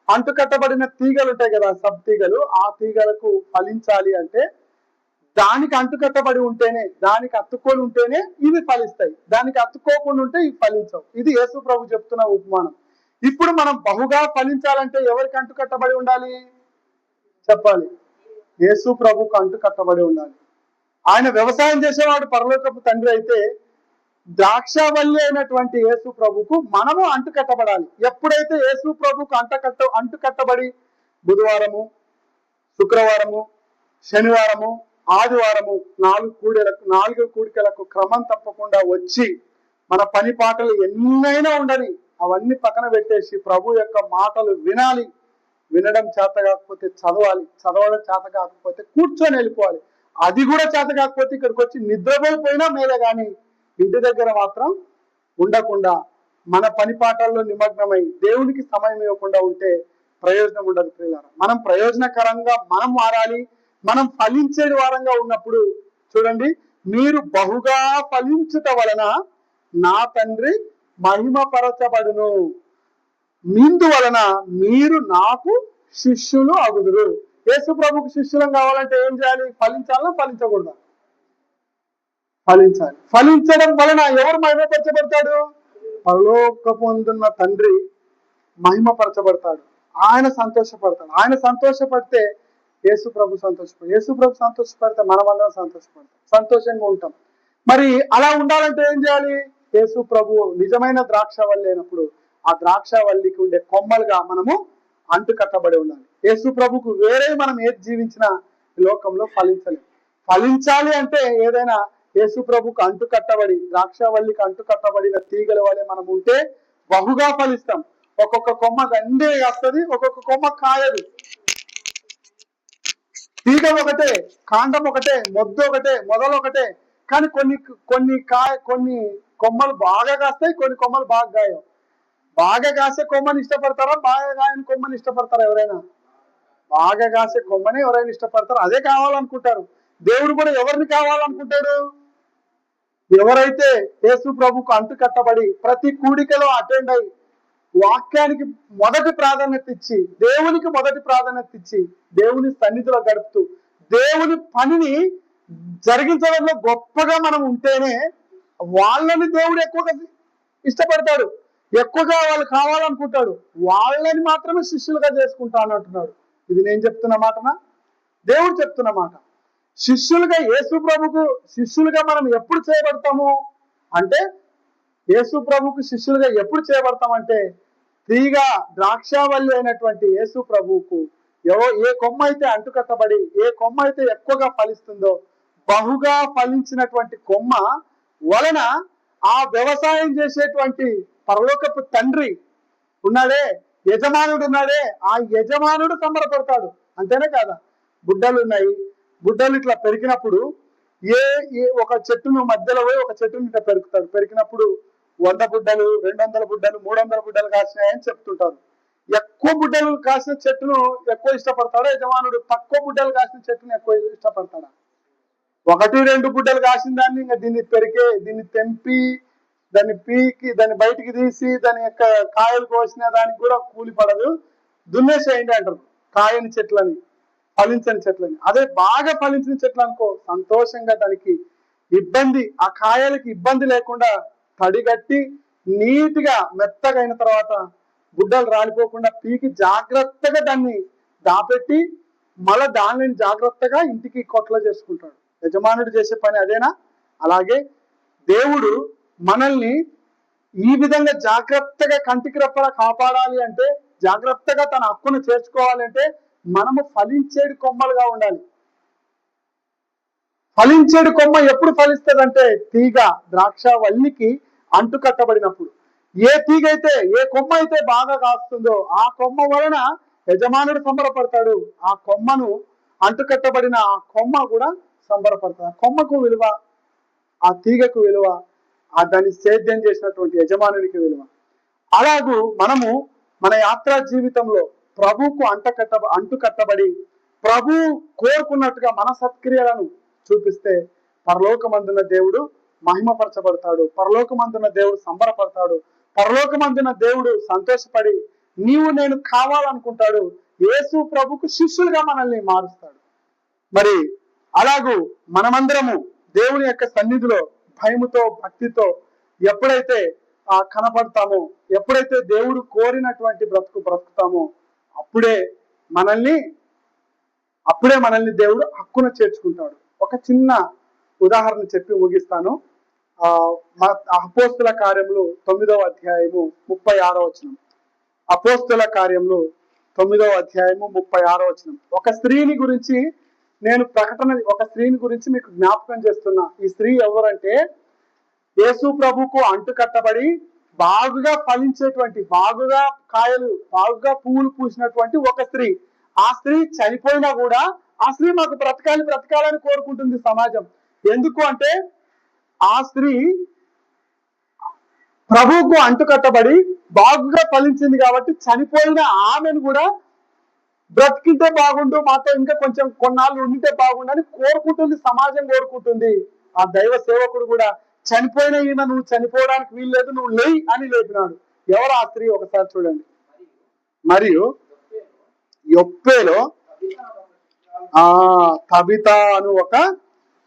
అంటుకట్టబడిన తీగలు ఉంటాయి కదా, సబ్ తీగలు, ఆ తీగలకు ఫలించాలి అంటే దానికి అంటుకట్టబడి ఉంటేనే, దానికి అతుక్కొని ఉంటేనే ఇవి ఫలిస్తాయి. దానికి అతుక్కోకుండా ఉంటే ఇవి ఫలించవు. ఇది యేసు ప్రభు చెప్తున్న ఉపమానం. ఇప్పుడు మనం బహుగా ఫలించాలంటే ఎవరికి అంటుకట్టబడి ఉండాలి చెప్పాలి, యేసు ప్రభుకు అంటుకట్టబడి ఉండాలి. ఆయన వ్యవసాయం చేసేవాడు పరలోకపు తండ్రి అయితే, ద్రాక్షవల్లి అయినటువంటి యేసు ప్రభుకు మనము అంటుకట్టబడాలి. ఎప్పుడైతే యేసు ప్రభుకు అంటుకట్టబడి బుధవారము, శుక్రవారము, శనివారము, ఆదివారము 4 కూడికలకు క్రమం తప్పకుండా వచ్చి మన పని పాటలు ఎన్నైనా ఉండని అవన్నీ పక్కన పెట్టేసి ప్రభు యొక్క మాటలు వినాలి. వినడం చేత కాకపోతే చదవాలి, చదవడం చేత కాకపోతే కూర్చొని వెళ్ళిపోవాలి. అది కూడా చేత కాకపోతే ఇక్కడికి వచ్చి నిద్రపోయిపోయినా మేలే, కానీ ఇంటి దగ్గర మాత్రం ఉండకుండా మన పని పాటల్లో నిమగ్నమై దేవునికి సమయం ఇవ్వకుండా ఉంటే ప్రయోజనం ఉండదు ప్రియులారా. మనం ప్రయోజనకరంగా మనం మారాలి. మనం ఫలించేది వారంగా ఉన్నప్పుడు చూడండి, మీరు బహుగా ఫలించుట వలన నా తండ్రి మహిమపరచబడును, మీందు వలన మీరు నాకు శిష్యులు అగుదురు. యేసు ప్రభుకు శిష్యులం కావాలంటే ఏం చేయాలి, ఫలించాలా, ఫలించకూడదా? ఫలించాలి. ఫలించడం వలన ఎవరు మహిమపరచబడతాడు, పరలోకపొందున్న తండ్రి మహిమపరచబడతాడు, ఆయన సంతోషపడతాడు. ఆయన సంతోషపడితే యేసు ప్రభు సంతోషపడితే మనమందరం సంతోషంగా ఉంటాం. మరి అలా ఉండాలంటే ఏం చేయాలి, యేసు ప్రభు నిజమైన ద్రాక్షవల్లి అయినప్పుడు ఆ ద్రాక్షవల్లికి ఉండే కొమ్మలుగా మనము అంటు కట్టబడి ఉండాలి. యేసు ప్రభుకు వేరే మనం ఏది జీవించినా ఈ లోకంలో ఫలించలేదు. ఫలించాలి అంటే ఏదైనా యేసు ప్రభుకు అంటు కట్టబడి, ద్రాక్షవల్లికి అంటు కట్టబడిన తీగల వలె మనం ఉంటే బహుగా ఫలిస్తాం. ఒక్కొక్క కొమ్మ దండే వస్తుంది, ఒక్కొక్క కొమ్మ కాయదు. తీగ ఒకటే, కాండం ఒకటే, మొద్దు ఒకటే, మొదలు ఒకటే, కానీ కొన్ని కొమ్మలు బాగా కాస్తాయి, కొన్ని కొమ్మలు బాగా గాయవు. బాగా కాసే కొమ్మని ఇష్టపడతారా, బాగా కాయని కొమ్మని ఇష్టపడతారా? ఎవరైనా బాగా కాసే కొమ్మని ఎవరైనా ఇష్టపడతారు, అదే కావాలనుకుంటారు. దేవుడు కూడా ఎవరిని కావాలనుకుంటాడు? ఎవరైతే యేసు ప్రభుకు అంటు కట్టబడి ప్రతి కూడికలో అటెండ్ అయి వాక్యానికి మొదటి ప్రాధాన్యత ఇచ్చి, దేవునికి మొదటి ప్రాధాన్యత ఇచ్చి, దేవుని సన్నిధిలో గడుపుతూ దేవుని పనిని జరిగించడంలో గొప్పగా మనం ఉంటేనే వాళ్ళని దేవుడు ఎక్కువగా ఇష్టపడతాడు, ఎక్కువగా వాళ్ళు కావాలనుకుంటాడు. వాళ్ళని మాత్రమే శిష్యులుగా చేసుకుంటాను అంటున్నాడు. ఇది నేను చెప్తున్న మాటనా? దేవుడు చెప్తున్న మాట. శిష్యులుగా యేసు ప్రభుకు శిష్యులుగా మనం ఎప్పుడు చేయబడతాము అంటే, యేసు ప్రభుకు శిష్యులుగా ఎప్పుడు చేయబడతామంటే, తీగ ద్రాక్షావల్లి అయినటువంటి యేసు ప్రభువుకు ఏ కొమ్మ అయితే అంటుకట్టబడి ఏ కొమ్మ అయితే ఎక్కువగా ఫలిస్తుందో, బహుగా ఫలించినటువంటి కొమ్మ వలన ఆ వ్యవసాయం చేసేటువంటి పరలోకపు తండ్రి ఉన్నాడే, యజమానుడు ఉన్నాడే, ఆ యజమానుడు సంబరపడతాడు. అంతేనే కాదా? బుడ్డలు ఉన్నాయి, బుడ్డలు ఇట్లా పెరిగినప్పుడు ఏ ఒక చెట్టును మధ్యలో పోయి ఒక చెట్టును ఇట్లా పెరుగుతాడు. పెరిగినప్పుడు 100 బుడ్డలు, 200 బుడ్డలు, 300 బుడ్డలు కాసినాయని చెప్తుంటారు. ఎక్కువ బుడ్డలు కాసిన చెట్టును ఎక్కువ ఇష్టపడతాడా యజమానుడు? తక్కువ బుడ్డలు కాసిన చెట్టును ఎక్కువ ఇష్టపడతాడా? 1-2 బుడ్డలు కాసిన దాన్ని ఇంకా దీన్ని తెంపి దాన్ని పీకి దాన్ని బయటికి తీసి దాని యొక్క కాయలు కోసిన దానికి కూడా కూలి పడదు, దున్నేసేయండి అంటారు కాయని చెట్లని, ఫలించని చెట్లని. అదే బాగా ఫలించిన చెట్లు అనుకో, సంతోషంగా దానికి ఇబ్బంది, ఆ కాయలకి ఇబ్బంది లేకుండా తడిగట్టి నీట్గా మెత్తగా అయిన తర్వాత గుడ్డలు రాలిపోకుండా పీకి జాగ్రత్తగా దాన్ని దాపెట్టి మళ్ళీ దానిని జాగ్రత్తగా ఇంటికి కొట్ల చేసుకుంటాడు. యజమానుడు చేసే పని అదేనా? అలాగే దేవుడు మనల్ని ఈ విధంగా జాగ్రత్తగా కంటికి రెప్పలా కాపాడాలి అంటే, జాగ్రత్తగా తన హక్కును చేర్చుకోవాలంటే మనము ఫలించేడు కొమ్మలుగా ఉండాలి. ఫలించేడు కొమ్మ ఎప్పుడు ఫలిస్తుందంటే, తీగ ద్రాక్షావల్లికి అంటు కట్టబడినప్పుడు. ఏ తీగ అయితే ఏ కొమ్మ అయితే బాగా కాస్తుందో ఆ కొమ్మ వలన యజమానుడు సంబరపడతాడు. ఆ కొమ్మను అంటు కట్టబడిన ఆ కొమ్మ కూడా సంబరపడతాడు. ఆ కొమ్మకు విలువ, ఆ తీగకు విలువ, ఆ దాన్ని సేద్యం చేసినటువంటి యజమానుడికి విలువ. అలాగూ మనము మన యాత్రా జీవితంలో ప్రభువుకు అంటు కట్టబడి ప్రభు కోరుకున్నట్టుగా మన సత్క్రియలను చూపిస్తే పరలోకమందున దేవుడు మహిమపరచబడతాడు, పరలోకమందున దేవుడు సంబరపడతాడు, పరలోకమందున దేవుడు సంతోషపడి నీవు నేను కావాలనుకుంటాడు. యేసు ప్రభుకు శిష్యులుగా మనల్ని మారుస్తాడు. మరి అలాగూ మనమందరము దేవుని యొక్క సన్నిధిలో భయముతో భక్తితో ఎప్పుడైతే కనపడతామో, ఎప్పుడైతే దేవుడు కోరినటువంటి బ్రతుకుతామో అప్పుడే మనల్ని దేవుడు హక్కున చేర్చుకుంటాడు. ఒక చిన్న ఉదాహరణ చెప్పి ముగిస్తాను. అపోస్తుల కార్యములు 9వ అధ్యాయము 36వ వచనం. అపోస్తుల కార్యములు 9వ అధ్యాయము 36వ వచనం. ఒక స్త్రీని గురించి మీకు జ్ఞాపకం చేస్తున్నా. ఈ స్త్రీ ఎవరంటే, యేసు ప్రభుకు అంటు కట్టబడి బాగుగా ఫలించేటువంటి, బాగుగా కాయలు, బాగుగా పువ్వులు పూసినటువంటి ఒక స్త్రీ. ఆ స్త్రీ చనిపోయినా కూడా ఆ స్త్రీ మాకు బ్రతకాలని కోరుకుంటుంది సమాజం. ఎందుకు అంటే, ఆ స్త్రీ ప్రభువుకు అంటు కట్టబడి బాగుగా ఫలించింది కాబట్టి చనిపోయిన ఆమెను కూడా బ్రతికింటే బాగుండు, మాతో ఇంకా కొంచెం కొన్నాళ్ళు ఉంటే బాగుండు కోరుకుంటుంది, సమాజం కోరుకుంటుంది. ఆ దైవ సేవకుడు కూడా చనిపోయిన ఈయన నువ్వు చనిపోవడానికి వీల్లేదు, నువ్వు లేయి అని లేపినాడు. ఎవరు ఆ స్త్రీ? ఒకసారి చూడండి. మరియు యొప్పేలో తబిత అను ఒక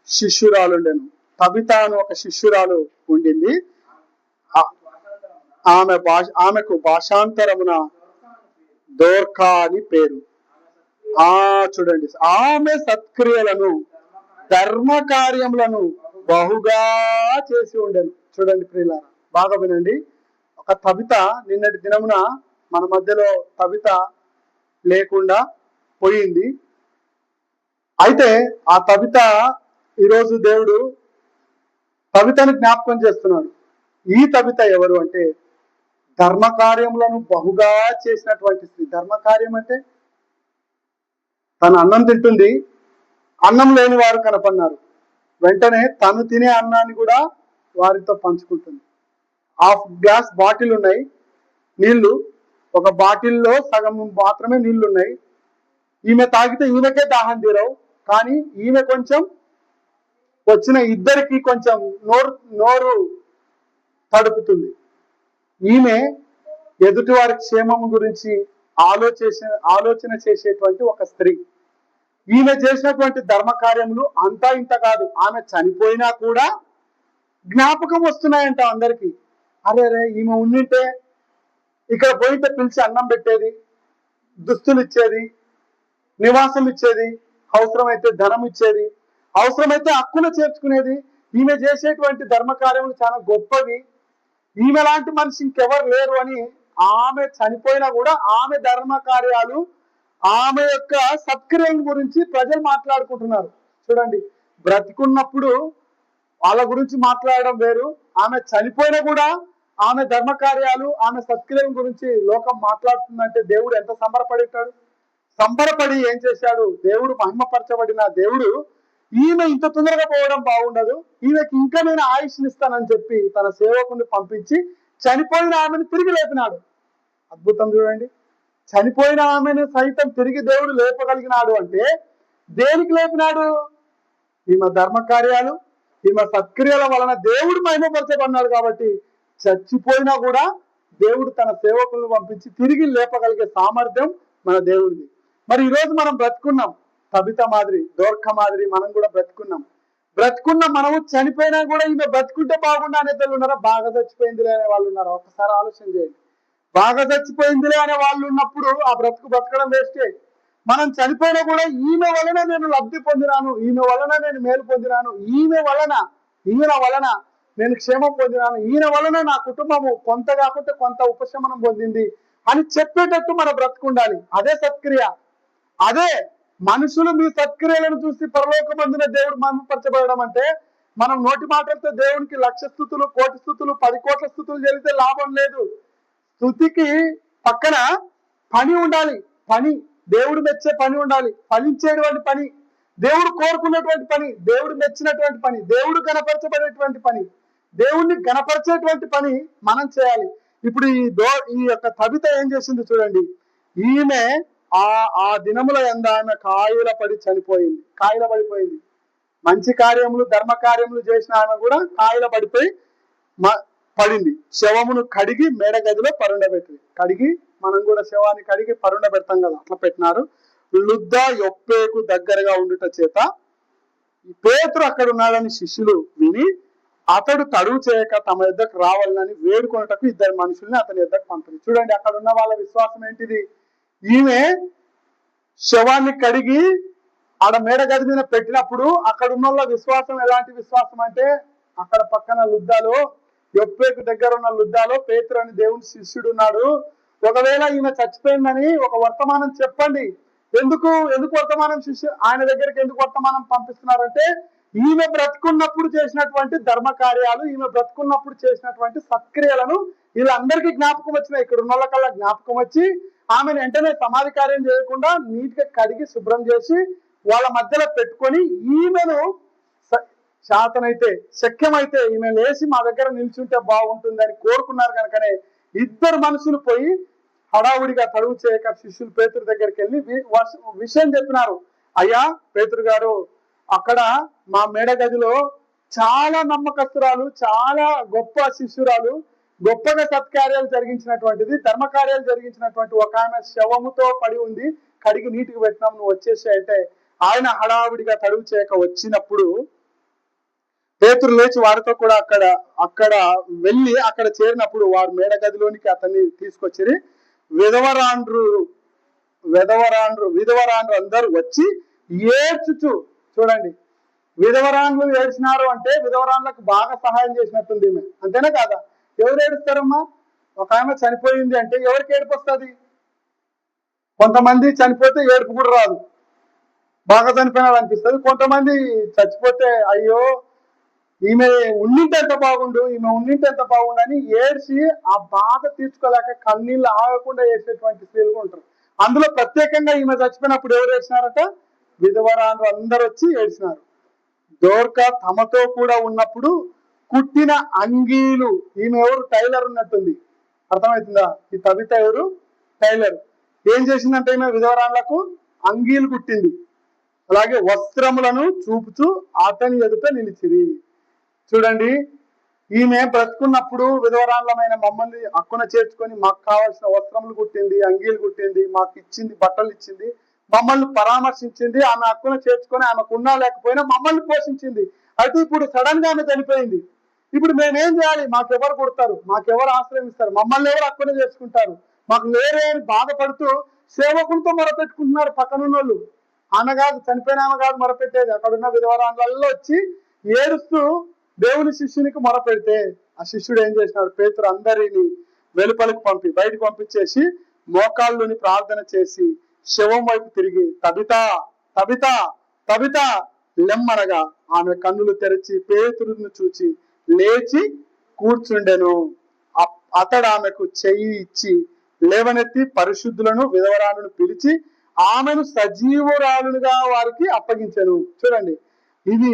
శిష్యురాలుండెను. తబిత అను ఒక శిష్యురాలు ఉండింది. ఆమెకు భాషాంతరమున దోర్కా అని పేరు. చూడండి, ఆమె సత్క్రియలను ధర్మ కార్యములను బహుగా చేసి ఉండేను. చూడండి ప్రియులారా, బాగా వినండి. ఒక తబిత, నిన్నటి దినమున మన మధ్యలో తబిత లేకుండా పోయింది. అయితే ఆ తబిత ఈరోజు దేవుడు తబితను జ్ఞాపకం చేస్తున్నాడు. ఈ తబిత ఎవరు అంటే, ధర్మ కార్యములను బహుగా చేసినటువంటి స్త్రీ. ధర్మ కార్యం అంటే, తను అన్నం తింటుంది, అన్నం లేని వారు కనపడినారు, వెంటనే తను తినే అన్నాన్ని కూడా వారితో పంచుకుంటుంది. 1/2 గ్లాస్ బాటిల్ ఉన్నాయి, నీళ్లు, ఒక బాటిల్లో సగం మాత్రమే నీళ్లు ఉన్నాయి. ఈమె తాగితే ఈమెకే దాహం తీరవు, కానీ ఈమె కొంచెం వచ్చిన ఇద్దరికి కొంచెం నోరు తడుపుతుంది. ఈమె ఎదుటి వారి క్షేమం గురించి ఆలోచన చేసేటువంటి ఒక స్త్రీ. ఈమె చేసినటువంటి ధర్మ కార్యములు అంతా ఇంత కాదు, ఆమె చనిపోయినా కూడా జ్ఞాపకం వస్తున్నాయంట అందరికి. అరే ఈమె ఉండింటే ఇక్కడ పోయితే పిలిచి అన్నం పెట్టేది, దుస్తులు ఇచ్చేది, నివాసం ఇచ్చేది, అవసరమైతే ధనం ఇచ్చేది, అవసరమైతే హక్కును చేర్చుకునేది. ఈమె చేసేటువంటి ధర్మ కార్యములు చాలా గొప్పవి, ఈమె లాంటి మనిషి ఇంకెవరు లేరు అని ఆమె చనిపోయినా కూడా ఆమె ధర్మ కార్యాలు, ఆమె యొక్క సత్క్రియల గురించి ప్రజలు మాట్లాడుకుంటున్నారు. చూడండి, బ్రతికున్నప్పుడు వాళ్ళ గురించి మాట్లాడడం వేరు, ఆమె చనిపోయినా కూడా ఆమె ధర్మ కార్యాలు, ఆమె సత్క్రియల గురించి లోకం మాట్లాడుతుందంటే దేవుడు ఎంత సంబరపడేటాడు. సంబరపడి ఏం చేశాడు, దేవుడు మహిమపరచబడిన దేవుడు ఈమె ఇంత తొందరగా పోవడం బాగుండదు, ఈమెకి ఇంకా నేను ఆయుష్నిస్తానని చెప్పి తన సేవకుని పంపించి చనిపోయిన ఆమెను తిరిగి లేపినాడు. అద్భుతం చూడండి, చనిపోయిన ఆమెను సైతం తిరిగి దేవుడు లేపగలిగినాడు అంటే దేనికి లేపినాడు? ఈమె ధర్మ కార్యాలు, ఈమె సత్క్రియల వలన దేవుడు మహిమపరచబడినాడు. కాబట్టి చచ్చిపోయినా కూడా దేవుడు తన సేవకులను పంపించి తిరిగి లేపగలిగే సామర్థ్యం మన దేవుడిది. మరి ఈరోజు మనం బ్రతుకున్నాం, తబిత మాదిరి, దోర్ఖ మాదిరి మనం కూడా బ్రతుకున్నాం. మనము చనిపోయినా కూడా ఈమె బ్రతుకుంటే బాగుండా అనే వాళ్ళు ఉన్నారా? బాగా చచ్చిపోయిందిలే అనే వాళ్ళు ఉన్నారా? ఒకసారి ఆలోచన చేయండి. బాగా చచ్చిపోయిందిలే అనే వాళ్ళు ఉన్నప్పుడు ఆ బ్రతకడం వేస్టే. మనం చనిపోయినా కూడా ఈమె వలన నేను లబ్ధి పొందినాను, ఈమె వలన నేను మేలు పొందినాను, ఈయన వలన నేను క్షేమం పొందినాను, ఈయన వలన నా కుటుంబము కొంత కాకుండా కొంత ఉపశమనం పొందింది అని చెప్పేటట్టు మన బ్రతుకుండాలి. అదే సత్క్రియ. అదే మనుషులు మీ సత్క్రియలను చూసి పరలోకమందున దేవుడు మహిమపరచబడడం అంటే, మనం నోటి మాటలతో దేవునికి 1,00,000 స్తుతులు, 1,00,00,000 స్తుతులు, 10 కోట్ల స్తుతులు జరిగితే లాభం లేదు. స్తుతికి పక్కన పని ఉండాలి. పని, దేవుడు మెచ్చే పని ఉండాలి, ఫలించేటువంటి పని, దేవుడు కోరుకున్నటువంటి పని, దేవుడు మెచ్చినటువంటి పని, దేవుడు గణపరచబడేటువంటి పని, దేవుణ్ణి గణపరిచేటువంటి పని మనం చేయాలి. ఇప్పుడు ఈ యొక్క తబిత ఏం చేసింది చూడండి. ఈమె ఆ దినముల యందు ఆమె కాయల పడిపోయింది. మంచి కార్యములు, ధర్మ కార్యములు చేసిన ఆమె కూడా కాయల పడిపోయి పడింది. శవమును కడిగి మేడగదిలో కడిగి, మనం కూడా శవాన్ని కడిగి పెడతాం కదా, అట్లా పెట్టినారు. లుద్ద యొప్పేకు దగ్గరగా ఉండుట చేత పేతురు అక్కడ ఉన్నాడని శిష్యులు విని అతడు తడువు చేయక తమ యొద్దకు రావాలని వేడుకొనుటకు 2 మనుషుల్ని అతని యొద్దకు పంపింది. చూడండి, అక్కడ ఉన్న వాళ్ళ విశ్వాసం ఏంటిది? ఈమె శవాన్ని కడిగి ఆడ మేడగది మీద పెట్టినప్పుడు అక్కడ ఉన్న వాళ్ళ విశ్వాసం ఎలాంటి విశ్వాసం అంటే, అక్కడ పక్కన లుద్దాలో, యొప్పేకు దగ్గర ఉన్న లుద్దాలో పేతురు అని దేవుని శిష్యుడు ఉన్నాడు, ఒకవేళ ఈమె చచ్చిపోయిందని ఒక వర్తమానం చెప్పండి. ఎందుకు వర్తమానం ఆయన దగ్గరికి ఎందుకు వర్తమానం పంపిస్తున్నారంటే, ఈమె బ్రతుకున్నప్పుడు చేసినటువంటి ధర్మ కార్యాలు, ఈమె బ్రతుకున్నప్పుడు చేసినటువంటి సత్క్రియలను వీళ్ళందరికీ జ్ఞాపకం వచ్చినాయి. ఇక్కడ ఉన్న వాళ్ళకల్లా జ్ఞాపకం వచ్చి ఆమెను వెంటనే సమాధి కార్యం చేయకుండా నీట్గా కడిగి శుభ్రం చేసి వాళ్ళ మధ్యలో పెట్టుకొని, ఈమెను శాతనైతే శక్యమైతే ఈమె లేచి మా దగ్గర నిల్చుంటే బాగుంటుందని కోరుకున్నారు. కనుకనే 2 మనుషులు పోయి హడావుడిగా తడువు చేయక శిష్యులు పేతురు దగ్గరికి వెళ్ళి విషయం చెప్పినారు. అయ్యా పేతురు గారు, అక్కడ మా మేడగదిలో చాలా నమ్మకస్తురాలు, చాలా గొప్ప శిష్యురాలు, గొప్పగా సత్కార్యాలు జరిగించినటువంటిది, ధర్మకార్యాలు జరిగించినటువంటి ఒక ఆమె శవముతో పడి ఉంది, కడిగి నీటికి పెట్టినాం, నువ్వు వచ్చేసి అంటే ఆయన హడావుడిగా తడువు చేయక వచ్చినప్పుడు పేతురు లేచి వారితో కూడా అక్కడ వెళ్ళి అక్కడ చేరినప్పుడు వారు మేడగదిలోనికి అతన్ని తీసుకొచ్చి విధవరాండ్రు అందరూ వచ్చి ఏడ్చుచు, చూడండి, విధవరాండ్లు ఏడ్చినారు అంటే విధవరాండ్లకు బాగా సహాయం చేసినట్టుంది ఈమె, అంతేనా కాదా? ఎవరు ఏడుస్తారమ్మా? ఒక ఆమె చనిపోయింది అంటే ఎవరికి ఏడుపు వస్తుంది? కొంతమంది చనిపోతే ఏడుపు కూడా రాదు, బాగా చనిపోయినాడు అనిపిస్తుంది. కొంతమంది చచ్చిపోతే అయ్యో ఈమె ఉండింటే ఎంత బాగుండు, ఈమె ఉండింటే ఎంత బాగుండు అని ఏడ్చి ఆ బాధ తీర్చుకోలేక కన్నీళ్ళు ఆగకుండా ఏడ్చేటువంటి స్త్రీలు ఉంటారు. అందులో ప్రత్యేకంగా ఈమె చచ్చిపోయినప్పుడు ఎవరు ఏడ్చినారట? విధవరాండ్రు అందరూ వచ్చి ఏడ్చినారు. దోర్క తమతో కూడా ఉన్నప్పుడు కుట్టిన అంగీలు, ఈమె ఎవరు? టైలర్ ఉన్నట్టుంది, అర్థమవుతుందా? ఈ తబిత ఎవరు? టైలర్. ఏం చేసిందంటే ఈమె విధవరాళ్లకు అంగీలు కుట్టింది, అలాగే వస్త్రములను చూపుచూ అతని ఎదుట నిలిచిరి. చూడండి, ఈమె బ్రతుకున్నప్పుడు విధవరాళ్ళమైన మమ్మల్ని హక్కున చేర్చుకొని మాకు కావాల్సిన వస్త్రములు కుట్టింది, అంగీలు కుట్టింది, మాకు ఇచ్చింది, బట్టలు ఇచ్చింది, మమ్మల్ని పరామర్శించింది. ఆమె హక్కున చేర్చుకొని ఆమెకు ఉన్నా లేకపోయినా మమ్మల్ని పోషించింది. అయితే ఇప్పుడు సడన్ గా ఆమె చనిపోయింది. ఇప్పుడు మేమేం చేయాలి? మాకెవరు కొడతారు? మాకెవరు ఆశ్రయం ఇస్తారు? మమ్మల్ని ఎవరు హక్కున చేసుకుంటారు? మాకు లేరే అని బాధపడుతూ సేవకులతో మొరపెట్టుకుంటున్నారు పక్కనున్న వాళ్ళు. ఆమె కాదు, చనిపోయిన ఆమె కాదు మొరపెట్టేది, అక్కడున్న విధవరాళ్ళల్లో వచ్చి ఏడుస్తూ దేవుని శిష్యునికి మొరపెడితే ఆ శిష్యుడు ఏం చేసినాడు? పేతురు అందరిని వెలుపలికి బయటకు పంపించేసి మోకాళ్ళుని ప్రార్థన చేసి శవం వైపు తిరిగి తబితా తబితా తబితా లెమ్మనగా ఆమె కన్నులు తెరిచి పేతురుని చూచి లేచి కూర్చుండెను. అతడు ఆమెకు చెయ్యి ఇచ్చి లేవనెత్తి పరిశుద్ధులను విధవరాలను పిలిచి ఆమెను సజీవురాలుగా వారికి అప్పగించెను. చూడండి, ఇది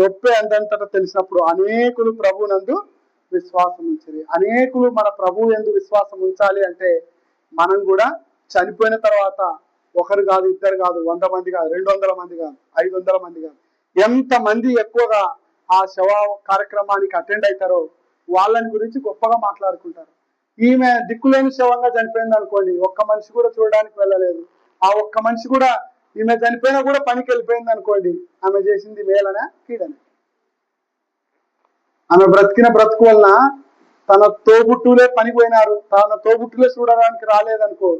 ఒప్పే అందంతట తెలిసినప్పుడు అనేకులు ప్రభువునందు విశ్వాసం ఉంచాలి. అనేకులు మన ప్రభువు యందు విశ్వాసం ఉంచాలి అంటే మనం కూడా చనిపోయిన తర్వాత ఒకరు కాదు, ఇద్దరు కాదు, 100 మంది కాదు, 200 మంది కాదు, 500 మంది కాదు, ఎంతమంది ఎక్కువగా ఆ శవ కార్యక్రమానికి అటెండ్ అవుతారో వాళ్ళని గురించి గొప్పగా మాట్లాడుకుంటారు. ఈమె దిక్కులేని శవంగా చనిపోయింది అనుకోండి, ఒక్క మనిషి కూడా చూడడానికి వెళ్ళలేదు. ఆ ఒక్క మనిషి కూడా ఈమె చనిపోయినా కూడా పనికి వెళ్ళిపోయింది అనుకోండి, ఆమె చేసింది మేలనా కీడనా? ఆమె బ్రతికిన బ్రతుకు వలన తన తోబుట్టులే పని పోయినారు, తన తోబుట్టులే చూడడానికి రాలేదనుకో,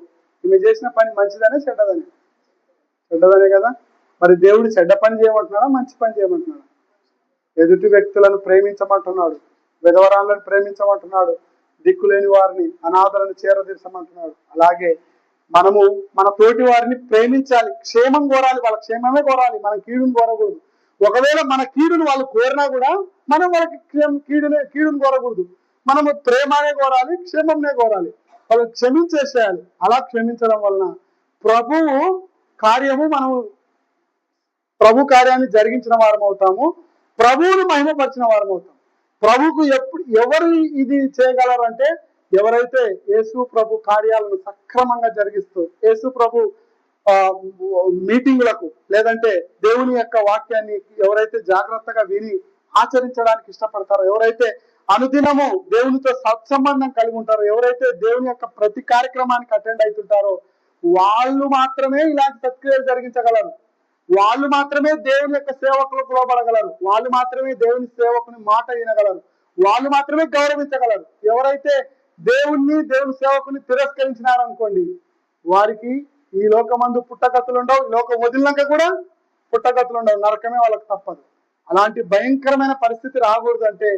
ఈమె చేసిన పని మంచిదనే చెడ్డదనే? చెడ్డదనే కదా. మరి దేవుడు చెడ్డ పని చేయమంటున్నాడా, మంచి పని చేయమంటున్నాడా? ఎదుటి వ్యక్తులను ప్రేమించమంటున్నాడు, విధవరాలను ప్రేమించమంటున్నాడు, దిక్కులేని వారిని అనాథలను చేరదీర్చమంటున్నాడు. అలాగే మనము మన తోటి వారిని ప్రేమించాలి, క్షేమం కోరాలి, వాళ్ళ క్షేమమే కోరాలి, మన కీడును కోరకూడదు. ఒకవేళ మన కీడును వాళ్ళు కోరినా కూడా మనం వాళ్ళకి కీడును కోరకూడదు. మనము ప్రేమనే కోరాలి, క్షేమంనే కోరాలి, వాళ్ళు క్షమించేసేయాలి. అలా క్షమించడం వలన ప్రభు కార్యాన్ని జరిగించిన వారం అవుతాము, ప్రభువును మహిమపరిచిన వారం అవుతాం. ప్రభుకు ఎవరు ఇది చేయగలరంటే ఎవరైతే యేసు ప్రభు కార్యాలను సక్రమంగా జరిగిస్తూ, యేసు ప్రభు మీటింగులకు లేదంటే దేవుని యొక్క వాక్యాన్ని ఎవరైతే జాగ్రత్తగా విని ఆచరించడానికి ఇష్టపడతారో, ఎవరైతే అనుదినము దేవునితో సత్సంబంధం కలిగి ఉంటారో, ఎవరైతే దేవుని యొక్క ప్రతి కార్యక్రమానికి అటెండ్ అవుతుంటారో వాళ్ళు మాత్రమే ఇలాంటి సత్క్రియలు జరిగించగలరు. వాళ్ళు మాత్రమే దేవుని యొక్క సేవకులకు లోబడగలరు. వాళ్ళు మాత్రమే దేవుని సేవకుని మాట వినగలరు. వాళ్ళు మాత్రమే గౌరవించగలరు. ఎవరైతే దేవుని సేవకుని తిరస్కరించినారనుకోండి, వారికి ఈ లోకమందు పుట్టగతులు ఉండవు, ఈ లోకం వదిలినాక కూడా పుట్టగతులు ఉండవు, నరకమే వాళ్ళకి తప్పదు. అలాంటి భయంకరమైన పరిస్థితి రాకూడదంటే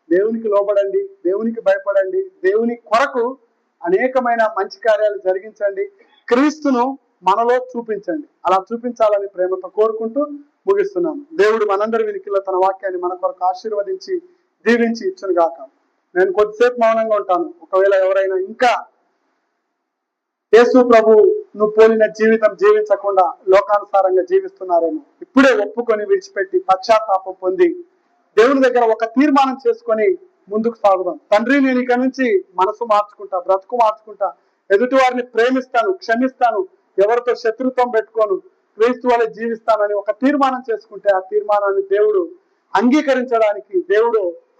దేవునికి లోబడండి, దేవునికి భయపడండి, దేవుని కొరకు అనేకమైన మంచి కార్యాలు జరిగించండి, క్రీస్తును మనలో చూపించండి. అలా చూపించాలని ప్రేమతో కోరుకుంటూ ముగిస్తున్నాం. దేవుడు మనందరి వినికిలో తన వాక్యాన్ని మన కొరకు ఆశీర్వదించి దీవించి ఇచ్చును గాక. నేను కొద్దిసేపు మౌనంగా ఉంటాను. ఒకవేళ ఎవరైనా ఇంకా యేసు ప్రభును పోలిన జీవితం జీవించకుండా లోకానుసారంగా జీవిస్తున్నారేమో, ఇప్పుడే ఒప్పుకొని విడిచిపెట్టి పశ్చాత్తాపం పొంది దేవుని దగ్గర ఒక తీర్మానం చేసుకొని ముందుకు సాగుదాం. తండ్రి, నేను ఇక నుంచి మనసు మార్చుకుంటా, బ్రతుకు మార్చుకుంటా, ఎదుటి వారిని ప్రేమిస్తాను, క్షమిస్తాను, ఎవరితో శత్రుత్వం పెట్టుకోను, క్రీస్తు వలె జీవిస్తానని ఒక తీర్మానం చేసుకుంటే ఆ తీర్మానాన్ని దేవుడు అంగీకరించడానికి దేవుడు